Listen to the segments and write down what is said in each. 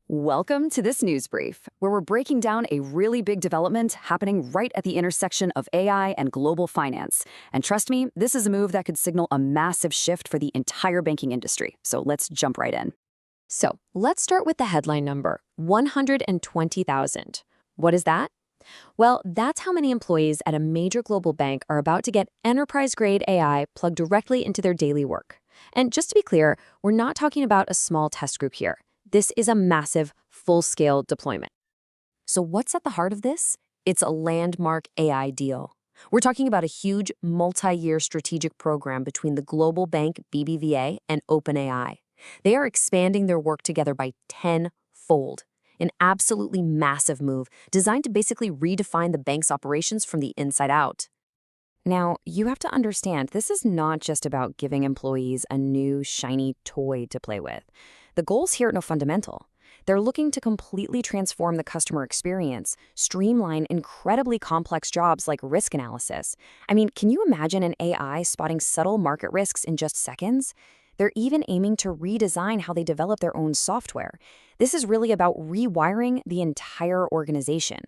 Welcome to this news brief, where we're breaking down a really big development happening right at the intersection of AI and global finance. And trust me, this is a move that could signal a massive shift for the entire banking industry. So let's jump right in. So let's start with the headline number, 120,000. What is that? Well, that's how many employees at a major global bank are about to get enterprise-grade AI plugged directly into their daily work. And just to be clear, we're not talking about a small test group here. This is a massive, full-scale deployment. So what's at the heart of this? It's a landmark AI deal. We're talking about a huge, multi-year strategic program between the global bank BBVA and OpenAI. They are expanding their work together by tenfold. An absolutely massive move designed to basically redefine the bank's operations from the inside out. Now, you have to understand, this is not just about giving employees a new, shiny toy to play with. The goals here are no fundamental. They're looking to completely transform the customer experience, streamline incredibly complex jobs like risk analysis. I mean, can you imagine an AI spotting subtle market risks in just seconds? They're even aiming to redesign how they develop their own software. This is really about rewiring the entire organization.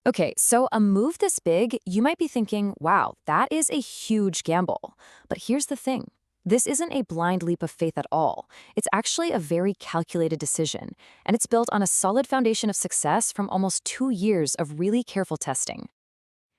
Okay, so a move this big, you might be thinking, wow, that is a huge gamble. But here's the thing. This isn't a blind leap of faith at all. It's actually a very calculated decision, and it's built on a solid foundation of success from almost 2 years of really careful testing.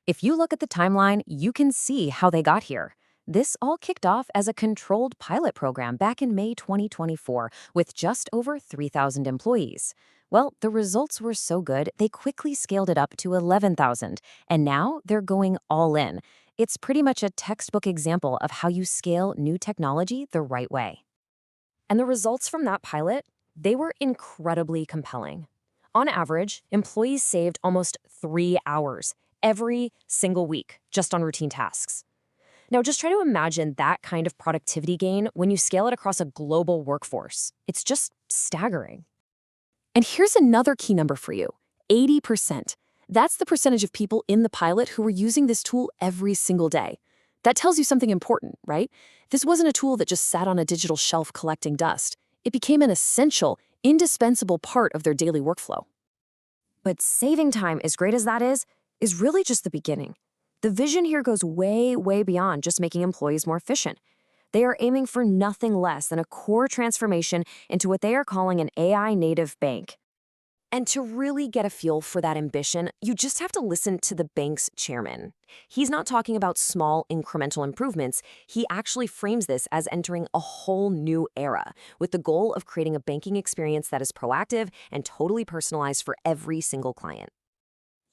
If you look at the timeline, you can see how they got here. This all kicked off as a controlled pilot program back in May 2024 with just over 3,000 employees. Well, the results were so good, they quickly scaled it up to 11,000, and now they're going all in. It's pretty much a textbook example of how you scale new technology the right way. And the results from that pilot, they were incredibly compelling. On average, employees saved almost 3 hours every single week just on routine tasks. Now, just try to imagine that kind of productivity gain when you scale it across a global workforce. It's just staggering. And here's another key number for you, 80%. That's the percentage of people in the pilot who were using this tool every single day. That tells you something important, right? This wasn't a tool that just sat on a digital shelf collecting dust. It became an essential, indispensable part of their daily workflow. But saving time, as great as that is really just the beginning. The vision here goes way, way beyond just making employees more efficient. They are aiming for nothing less than a core transformation into what they are calling an AI-native bank. And to really get a feel for that ambition, you just have to listen to the bank's chairman. He's not talking about small incremental improvements. He actually frames this as entering a whole new era, with the goal of creating a banking experience that is proactive and totally personalized for every single client.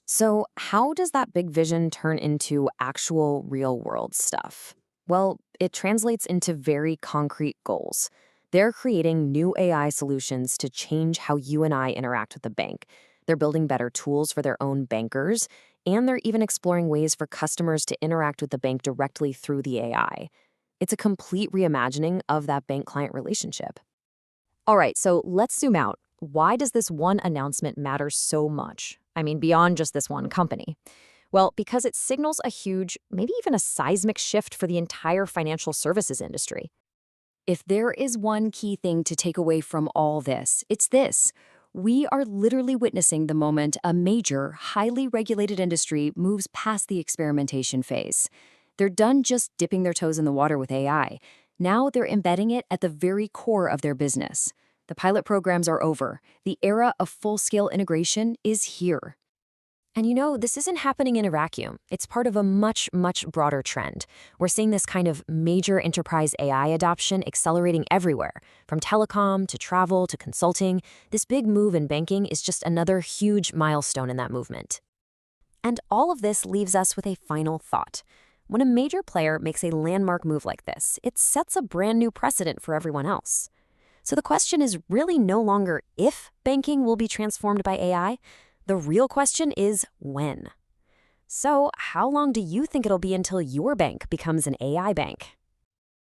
So how does that big vision turn into actual real-world stuff? Well, it translates into very concrete goals. They're creating new AI solutions to change how you and I interact with the bank. They're building better tools for their own bankers, and they're even exploring ways for customers to interact with the bank directly through the AI. It's a complete reimagining of that bank-client relationship. All right, so let's zoom out. Why does this one announcement matter so much? I mean, beyond just this one company. Well, because it signals a huge, maybe even a seismic shift for the entire financial services industry. If there is one key thing to take away from all this, it's this. We are literally witnessing the moment a major, highly regulated industry moves past the experimentation phase. They're done just dipping their toes in the water with AI. Now they're embedding it at the very core of their business. The pilot programs are over. The era of full-scale integration is here. And you know, this isn't happening in a vacuum. It's part of a much, much broader trend. We're seeing this kind of major enterprise AI adoption accelerating everywhere, from telecom to travel to consulting. This big move in banking is just another huge milestone in that movement. And all of this leaves us with a final thought. When a major player makes a landmark move like this, it sets a brand new precedent for everyone else. So the question is really no longer if banking will be transformed by AI. The real question is when. So, how long do you think it'll be until your bank becomes an AI bank?